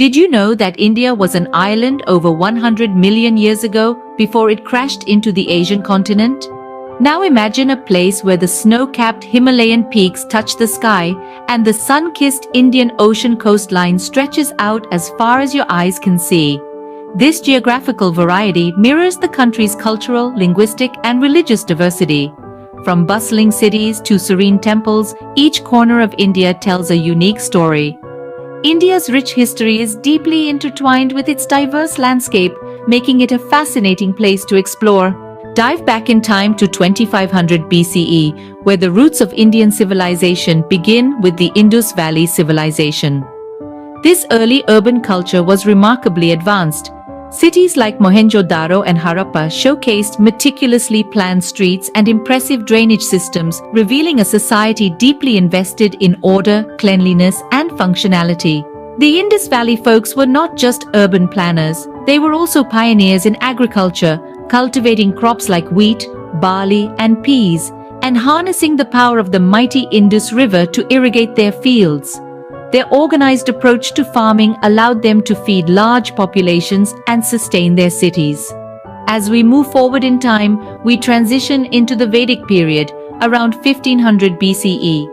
Did you know that India was an island over 100 million years ago before it crashed into the Asian continent? Now imagine a place where the snow-capped Himalayan peaks touch the sky and the sun-kissed Indian Ocean coastline stretches out as far as your eyes can see. This geographical variety mirrors the country's cultural, linguistic, and religious diversity. From bustling cities to serene temples, each corner of India tells a unique story. India's rich history is deeply intertwined with its diverse landscape, making it a fascinating place to explore. Dive back in time to 2500 BCE, where the roots of Indian civilization begin with the Indus Valley Civilization. This early urban culture was remarkably advanced. Cities like Mohenjo-daro and Harappa showcased meticulously planned streets and impressive drainage systems, revealing a society deeply invested in order, cleanliness, and functionality. The Indus Valley folks were not just urban planners, they were also pioneers in agriculture, cultivating crops like wheat, barley, and peas, and harnessing the power of the mighty Indus River to irrigate their fields. Their organized approach to farming allowed them to feed large populations and sustain their cities. As we move forward in time, we transition into the Vedic period, around 1500 BCE.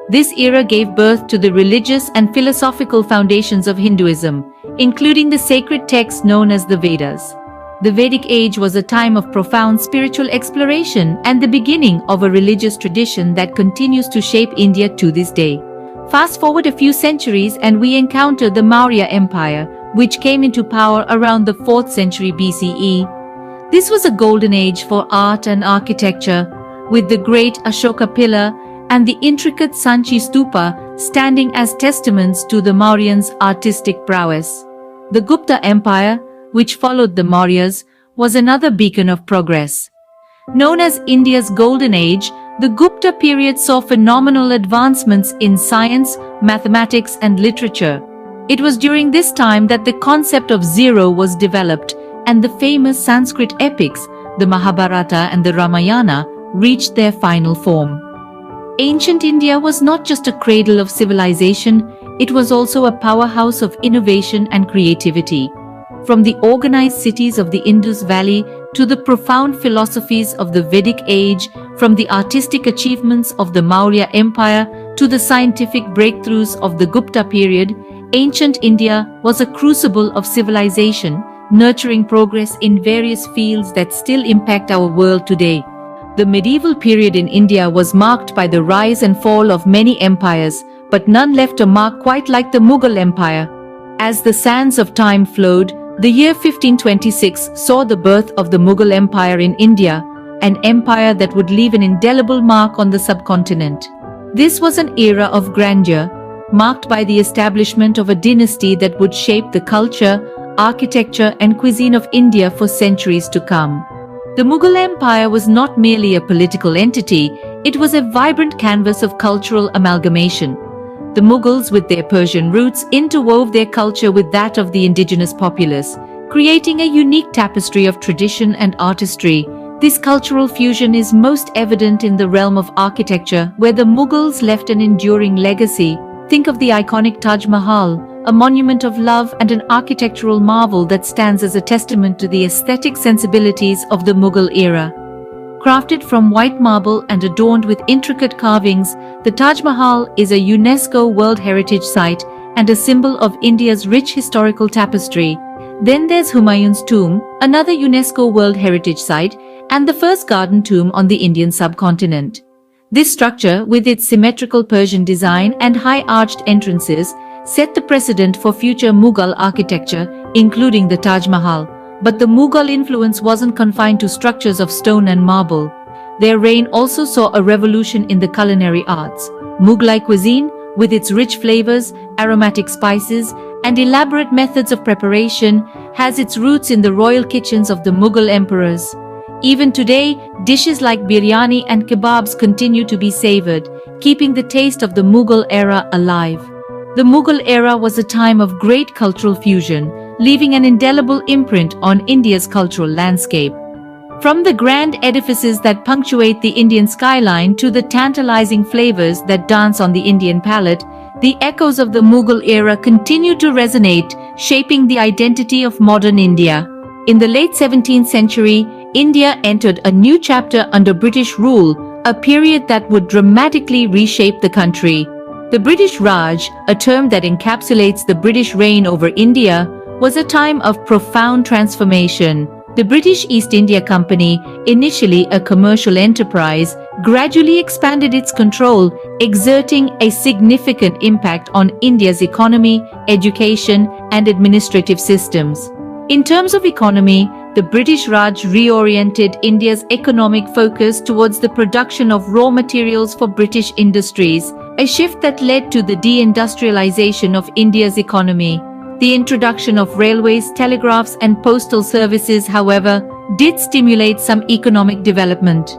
This era gave birth to the religious and philosophical foundations of Hinduism, including the sacred texts known as the Vedas. The Vedic age was a time of profound spiritual exploration and the beginning of a religious tradition that continues to shape India to this day. Fast forward a few centuries and we encounter the Maurya Empire, which came into power around the 4th century BCE. This was a golden age for art and architecture, with the great Ashoka pillar and the intricate Sanchi Stupa standing as testaments to the Mauryans' artistic prowess. The Gupta Empire, which followed the Mauryas, was another beacon of progress. Known as India's Golden Age, the Gupta period saw phenomenal advancements in science, mathematics, and literature. It was during this time that the concept of zero was developed, and the famous Sanskrit epics, the Mahabharata and the Ramayana, reached their final form. Ancient India was not just a cradle of civilization, it was also a powerhouse of innovation and creativity. From the organized cities of the Indus Valley to the profound philosophies of the Vedic age, from the artistic achievements of the Maurya Empire to the scientific breakthroughs of the Gupta period, ancient India was a crucible of civilization, nurturing progress in various fields that still impact our world today. The medieval period in India was marked by the rise and fall of many empires, but none left a mark quite like the Mughal Empire. As the sands of time flowed, the year 1526 saw the birth of the Mughal Empire in India, an empire that would leave an indelible mark on the subcontinent. This was an era of grandeur, marked by the establishment of a dynasty that would shape the culture, architecture, and cuisine of India for centuries to come. The Mughal Empire was not merely a political entity, it was a vibrant canvas of cultural amalgamation. The Mughals, with their Persian roots, interwove their culture with that of the indigenous populace, creating a unique tapestry of tradition and artistry. This cultural fusion is most evident in the realm of architecture, where the Mughals left an enduring legacy. Think of the iconic Taj Mahal, a monument of love and an architectural marvel that stands as a testament to the aesthetic sensibilities of the Mughal era. Crafted from white marble and adorned with intricate carvings, the Taj Mahal is a UNESCO World Heritage Site and a symbol of India's rich historical tapestry. Then there's Humayun's tomb, another UNESCO World Heritage Site, and the first garden tomb on the Indian subcontinent. This structure, with its symmetrical Persian design and high-arched entrances, set the precedent for future Mughal architecture, including the Taj Mahal. But the Mughal influence wasn't confined to structures of stone and marble. Their reign also saw a revolution in the culinary arts. Mughlai cuisine, with its rich flavors, aromatic spices, and elaborate methods of preparation, has its roots in the royal kitchens of the Mughal emperors. Even today, dishes like biryani and kebabs continue to be savored, keeping the taste of the Mughal era alive. The Mughal era was a time of great cultural fusion, leaving an indelible imprint on India's cultural landscape. From the grand edifices that punctuate the Indian skyline to the tantalizing flavors that dance on the Indian palate, the echoes of the Mughal era continue to resonate, shaping the identity of modern India. In the late 17th century, India entered a new chapter under British rule, a period that would dramatically reshape the country. The British Raj, a term that encapsulates the British reign over India, was a time of profound transformation. The British East India Company, initially a commercial enterprise, gradually expanded its control, exerting a significant impact on India's economy, education, and administrative systems. In terms of economy, the British Raj reoriented India's economic focus towards the production of raw materials for British industries, a shift that led to the deindustrialization of India's economy. The introduction of railways, telegraphs, and postal services, however, did stimulate some economic development.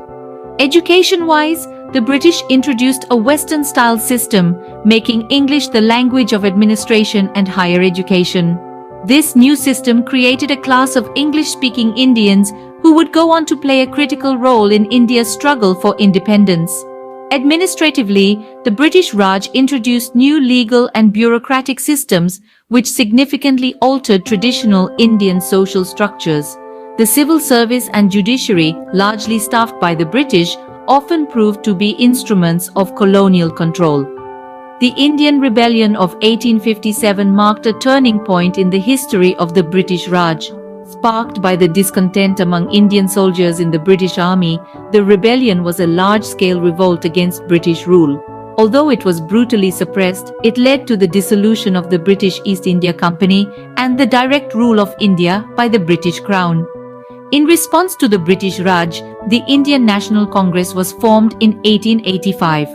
Education-wise, the British introduced a Western-style system, making English the language of administration and higher education. This new system created a class of English-speaking Indians who would go on to play a critical role in India's struggle for independence. Administratively, the British Raj introduced new legal and bureaucratic systems which significantly altered traditional Indian social structures. The civil service and judiciary, largely staffed by the British, often proved to be instruments of colonial control. The Indian Rebellion of 1857 marked a turning point in the history of the British Raj. Sparked by the discontent among Indian soldiers in the British Army, the rebellion was a large-scale revolt against British rule. Although it was brutally suppressed, it led to the dissolution of the British East India Company and the direct rule of India by the British Crown. In response to the British Raj, the Indian National Congress was formed in 1885.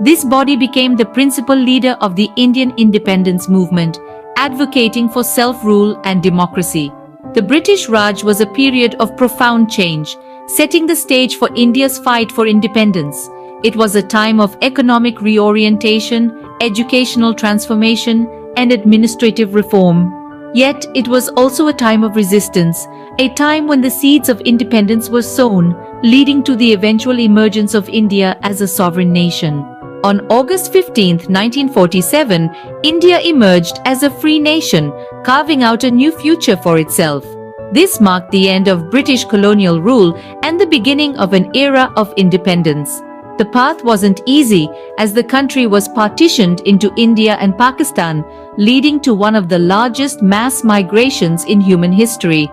This body became the principal leader of the Indian independence movement, advocating for self-rule and democracy. The British Raj was a period of profound change, setting the stage for India's fight for independence. It was a time of economic reorientation, educational transformation, and administrative reform. Yet, it was also a time of resistance, a time when the seeds of independence were sown, leading to the eventual emergence of India as a sovereign nation. On August 15, 1947, India emerged as a free nation, carving out a new future for itself. This marked the end of British colonial rule and the beginning of an era of independence. The path wasn't easy, as the country was partitioned into India and Pakistan, leading to one of the largest mass migrations in human history.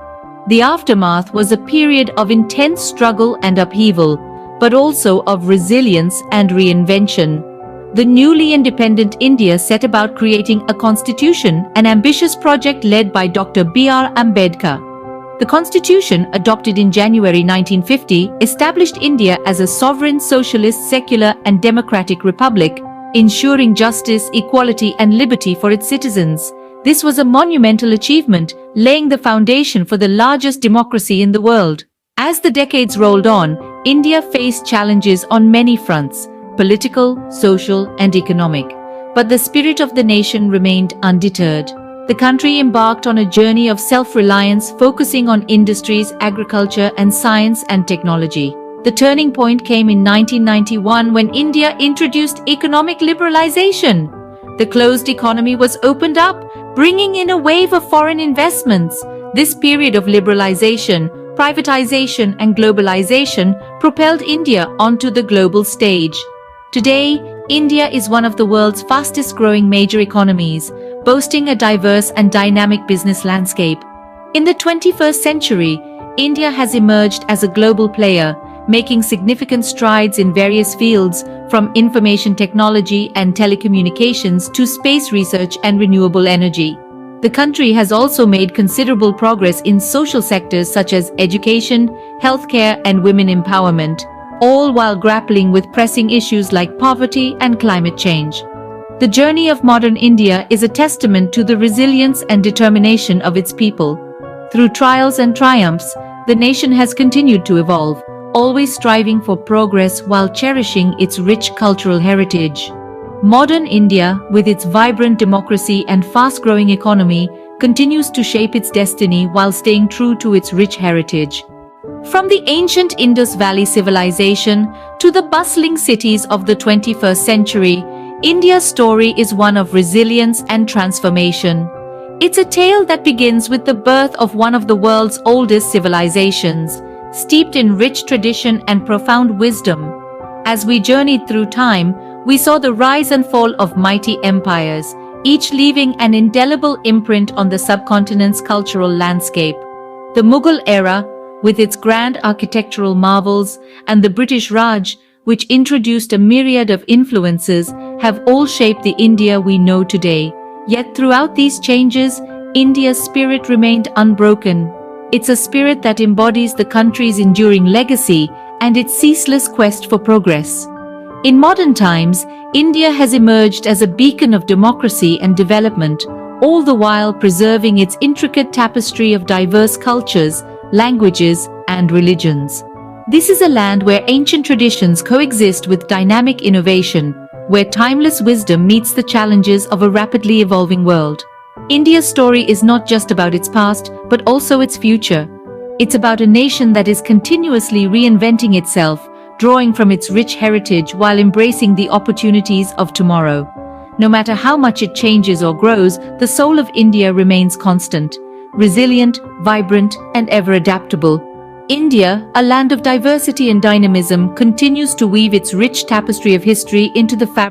The aftermath was a period of intense struggle and upheaval, but also of resilience and reinvention. The newly independent India set about creating a constitution, an ambitious project led by Dr. B.R. Ambedkar. The constitution, adopted in January 1950, established India as a sovereign, socialist, secular, and democratic republic, ensuring justice, equality, and liberty for its citizens. This was a monumental achievement, laying the foundation for the largest democracy in the world. As the decades rolled on, India faced challenges on many fronts: political, social, and economic. But the spirit of the nation remained undeterred. The country embarked on a journey of self-reliance, focusing on industries, agriculture, and science and technology. The turning point came in 1991 when India introduced economic liberalization. The closed economy was opened up, bringing in a wave of foreign investments. This period of liberalization, privatization, and globalization propelled India onto the global stage. Today, India is one of the world's fastest-growing major economies, boasting a diverse and dynamic business landscape. In the 21st century, India has emerged as a global player, making significant strides in various fields, from information technology and telecommunications to space research and renewable energy. The country has also made considerable progress in social sectors such as education, healthcare, and women empowerment, all while grappling with pressing issues like poverty and climate change. The journey of modern India is a testament to the resilience and determination of its people. Through trials and triumphs, the nation has continued to evolve, always striving for progress while cherishing its rich cultural heritage. Modern India, with its vibrant democracy and fast-growing economy, continues to shape its destiny while staying true to its rich heritage. From the ancient Indus Valley civilization to the bustling cities of the 21st century, India's story is one of resilience and transformation. It's a tale that begins with the birth of one of the world's oldest civilizations, steeped in rich tradition and profound wisdom. As we journeyed through time, we saw the rise and fall of mighty empires, each leaving an indelible imprint on the subcontinent's cultural landscape. The Mughal era, with its grand architectural marvels, and the British Raj, which introduced a myriad of influences, have all shaped the India we know today. Yet throughout these changes, India's spirit remained unbroken. It's a spirit that embodies the country's enduring legacy and its ceaseless quest for progress. In modern times, India has emerged as a beacon of democracy and development, all the while preserving its intricate tapestry of diverse cultures, languages, and religions. This is a land where ancient traditions coexist with dynamic innovation, where timeless wisdom meets the challenges of a rapidly evolving world. India's story is not just about its past, but also its future. It's about a nation that is continuously reinventing itself, drawing from its rich heritage while embracing the opportunities of tomorrow. No matter how much it changes or grows, the soul of India remains constant, resilient, vibrant, and ever adaptable. India, a land of diversity and dynamism, continues to weave its rich tapestry of history into the fabric